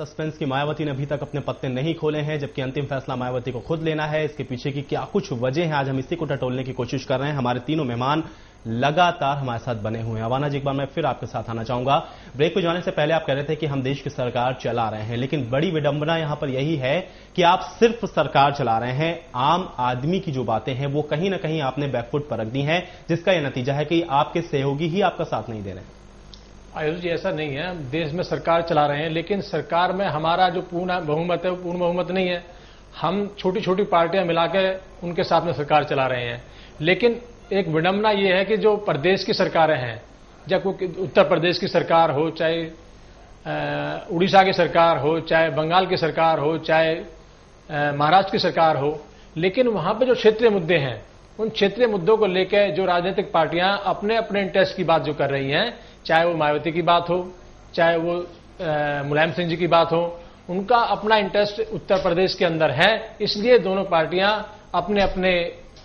Suspense की मायावती ने अभी तक अपने पत्ते नहीं खोले हैं, जबकि अंतिम फैसला मायावती को खुद लेना है। इसके पीछे की क्या कुछ वजह है, आज हम इसी को टटोलने की कोशिश कर रहे हैं। हमारे तीनों मेहमान लगातार हमारे साथ बने हुए हैं। अवाना जी, एक बार मैं फिर आपके साथ आना चाहूंगा। ब्रेक पे जाने से पहले आप कह रहे थे कि हम देश की सरकार चला रहे हैं, लेकिन बड़ी विडंबना यहां पर यही है कि आप सिर्फ सरकार चला रहे हैं, आम आदमी की जो बातें हैं वो कहीं ना कहीं आपने बैकफुट पर रख दी हैं, जिसका यह नतीजा है कि आपके सहयोगी ही आपका साथ नहीं दे रहे हैं। आयुष जी, ऐसा नहीं है। देश में सरकार चला रहे हैं, लेकिन सरकार में हमारा जो पूर्ण बहुमत है वो पूर्ण बहुमत नहीं है। हम छोटी छोटी पार्टियां मिलाकर उनके साथ में सरकार चला रहे हैं। लेकिन एक विडंबना ये है कि जो प्रदेश की सरकारें हैं, जब उत्तर प्रदेश की सरकार हो, चाहे उड़ीसा की सरकार हो, चाहे बंगाल की सरकार हो, चाहे महाराष्ट्र की सरकार हो, लेकिन वहां पे जो क्षेत्रीय मुद्दे हैं, उन क्षेत्रीय मुद्दों को लेकर जो राजनीतिक पार्टियां अपने अपने इंटरेस्ट की बात जो कर रही हैं, चाहे वो मायावती की बात हो, चाहे वो मुलायम सिंह जी की बात हो, उनका अपना इंटरेस्ट उत्तर प्रदेश के अंदर है। इसलिए दोनों पार्टियां अपने अपने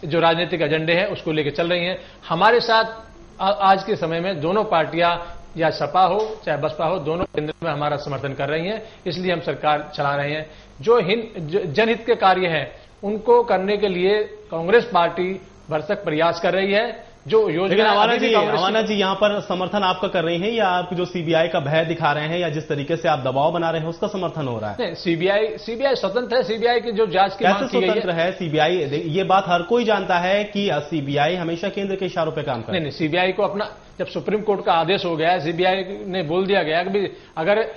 जो राजनीतिक एजेंडे हैं उसको लेकर चल रही हैं। हमारे साथ आज के समय में दोनों पार्टियां, या सपा हो चाहे बसपा हो, दोनों केंद्र में हमारा समर्थन कर रही हैं। इसलिए हम सरकार चला रहे हैं। जो जनहित के कार्य हैं उनको करने के लिए कांग्रेस पार्टी भरसक प्रयास कर रही है। जो योजना अवाना जी यहाँ पर समर्थन आपका कर रही है, या आप जो सीबीआई का भय दिखा रहे हैं या जिस तरीके से आप दबाव बना रहे हैं उसका समर्थन हो रहा है? नहीं, सीबीआई स्वतंत्र है। सीबीआई की जो जांच की कैसे स्वतंत्र है सीबीआई? ये बात हर कोई जानता है कि सीबीआई हमेशा केंद्र के इशारों पर काम करती है। नहीं, सीबीआई को अपना, जब सुप्रीम कोर्ट का आदेश हो गया, सीबीआई ने बोल दिया गया कि अगर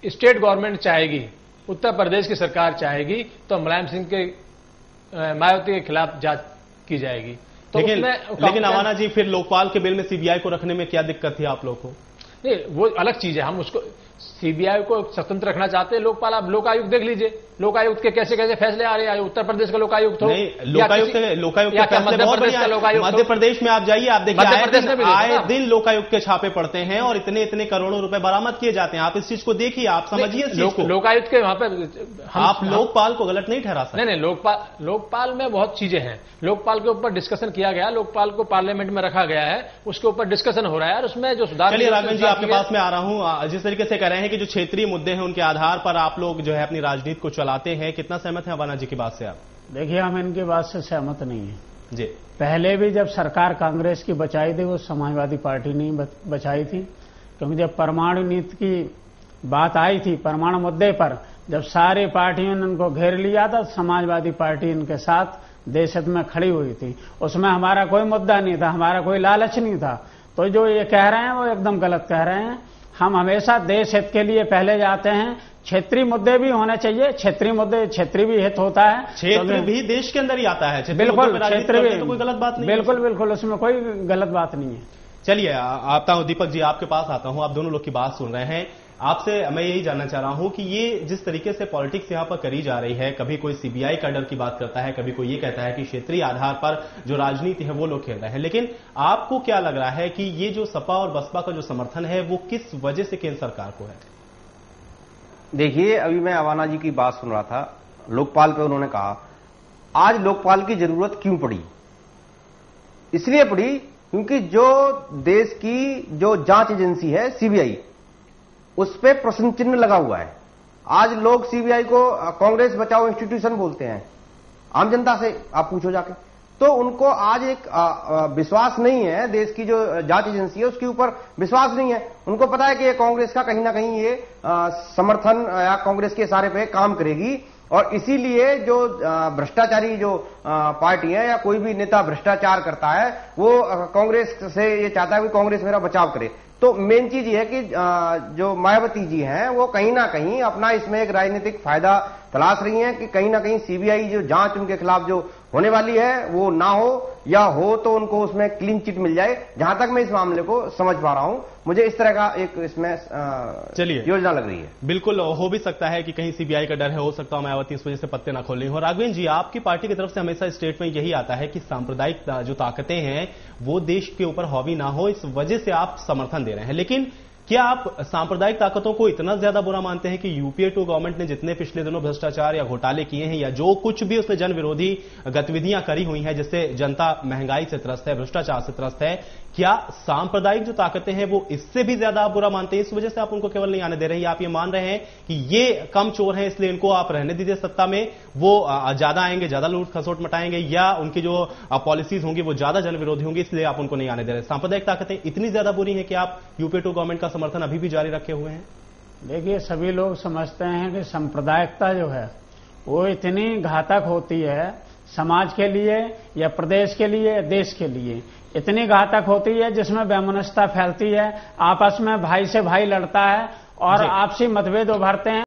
स्टेट गवर्नमेंट चाहेगी, उत्तर प्रदेश की सरकार चाहेगी, तो मुलायम सिंह के मायावती के खिलाफ जांच की जाएगी। तो लेकिन अवाना जी, फिर लोकपाल के बिल में सीबीआई को रखने में क्या दिक्कत थी आप लोग को? नहीं, वो अलग चीज है। हम उसको सीबीआई को स्वतंत्र रखना चाहते हैं। लोकपाल, आप लोक आयुक्त देख लीजिए, लोक आयुक्त के कैसे कैसे फैसले आ रहे हैं। उत्तर प्रदेश का लोक आयुक्त हो, लोकायुक्त मध्य प्रदेश में आप जाइए, आप देखिए आए दिन लोकायुक्त के छापे पड़ते हैं और इतने इतने करोड़ों रुपए बरामद किए जाते हैं। आप इस चीज को देखिए, आप समझिए लोकायुक्त के वहां पे आप लोकपाल को गलत नहीं ठहरा सकते। नहीं, लोकपाल में बहुत चीजें हैं। लोकपाल के ऊपर डिस्कशन किया गया, लोकपाल को पार्लियामेंट में रखा गया है, उसके ऊपर डिस्कशन हो रहा है और उसमें जो सुधार। चलिए राघवन जी, आपके पास में आ रहा हूं। जिस तरीके से कह रहे हैं कि जो क्षेत्रीय मुद्दे हैं उनके आधार पर आप लोग जो है अपनी राजनीति को चलाते हैं, कितना सहमत है अवाना जी की बात से आप? देखिए, हम इनकी बात से सहमत नहीं है जी। पहले भी जब सरकार कांग्रेस की बचाई थी, वो समाजवादी पार्टी नहीं बचाई थी, क्योंकि जब परमाणु नीति की बात आई थी, परमाणु मुद्दे पर जब सारी पार्टियों ने उनको घेर लिया था, समाजवादी पार्टी इनके साथ देश हित में खड़ी हुई थी। उसमें हमारा कोई मुद्दा नहीं था, हमारा कोई लालच नहीं था। तो जो ये कह रहे हैं वो एकदम गलत कह रहे हैं। हम हमेशा देश हित के लिए पहले जाते हैं। क्षेत्रीय मुद्दे भी होने चाहिए, क्षेत्रीय मुद्दे, क्षेत्रीय भी हित होता है। क्षेत्र भी देश के अंदर ही आता है। बिल्कुल, क्षेत्र भी तो कोई गलत बात नहीं। बिल्कुल, उसमें कोई गलत बात नहीं है। चलिए, आता हूं दीपक जी, आपके पास आता हूं। आप दोनों लोग की बात सुन रहे हैं। आपसे मैं यही जानना चाह रहा हूं कि ये जिस तरीके से पॉलिटिक्स यहां पर करी जा रही है, कभी कोई सीबीआई का डर की बात करता है, कभी कोई ये कहता है कि क्षेत्रीय आधार पर जो राजनीति है वो लोग खेल रहे हैं, लेकिन आपको क्या लग रहा है कि ये जो सपा और बसपा का जो समर्थन है वो किस वजह से केंद्र सरकार को है? देखिए, अभी मैं अवाना जी की बात सुन रहा था, लोकपाल पे उन्होंने कहा आज लोकपाल की जरूरत क्यों पड़ी? इसलिए पड़ी क्योंकि जो देश की जो जांच एजेंसी है सीबीआई, उस पर प्रश्न चिन्ह लगा हुआ है। आज लोग सीबीआई को कांग्रेस बचाओ इंस्टीट्यूशन बोलते हैं। आम जनता से आप पूछो जाके, तो उनको आज एक विश्वास नहीं है, देश की जो जांच एजेंसी है उसके ऊपर विश्वास नहीं है। उनको पता है कि ये कांग्रेस का कहीं ना कहीं ये समर्थन या कांग्रेस के इशारे पे काम करेगी, और इसीलिए जो भ्रष्टाचारी जो पार्टी है या कोई भी नेता भ्रष्टाचार करता है, वो कांग्रेस से ये चाहता है कि कांग्रेस मेरा बचाव करे। तो मेन चीज ये है कि जो मायावती जी हैं वो कहीं ना कहीं अपना इसमें एक राजनीतिक फायदा तलाश रही हैं कि कहीं ना कहीं सीबीआई जो जांच उनके खिलाफ जो होने वाली है वो ना हो, या हो तो उनको उसमें क्लीन चिट मिल जाए। जहां तक मैं इस मामले को समझ पा रहा हूं, मुझे इस तरह का एक इसमें चलिए योजना लग रही है। बिल्कुल हो भी सकता है कि कहीं सीबीआई का डर है, हो सकता है मायावती इस वजह से पत्ते ना खोल रही हो। राघवेंद्र जी, आपकी पार्टी की तरफ से हमेशा स्टेटमेंट यही आता है कि सांप्रदायिक जो ताकतें हैं वो देश के ऊपर हावी ना हो, इस वजह से आप समर्थन दे रहे हैं, लेकिन क्या आप सांप्रदायिक ताकतों को इतना ज्यादा बुरा मानते हैं कि यूपीए 2 गवर्नमेंट ने जितने पिछले दिनों भ्रष्टाचार या घोटाले किए हैं या जो कुछ भी उसने जन विरोधी गतिविधियां करी हुई हैं जिससे जनता महंगाई से त्रस्त है, भ्रष्टाचार से त्रस्त है, क्या सांप्रदायिक जो ताकतें हैं वो इससे भी ज्यादा आप बुरा मानते हैं? इस वजह से आप उनको केवल नहीं आने दे रहे, आप ये मान रहे हैं कि ये कम चोर हैं इसलिए इनको आप रहने दीजिए सत्ता में, वो ज्यादा आएंगे, ज्यादा लूट खसोट मटाएंगे, या उनकी जो पॉलिसीज होंगी वो ज्यादा जन विरोधी होंगी इसलिए आप उनको नहीं आने दे रहे? सांप्रदायिक ताकतें इतनी ज्यादा बुरी हैं कि आप यूपीए 2 गवर्नमेंट का समर्थन अभी भी जारी रखे हुए हैं? देखिए, सभी लोग समझते हैं कि सांप्रदायिकता जो है वो इतनी घातक होती है समाज के लिए या प्रदेश के लिए या देश के लिए, इतनी घातक होती है जिसमें वैमनस्यता फैलती है, आपस में भाई से भाई लड़ता है और आपसी मतभेद उभरते हैं।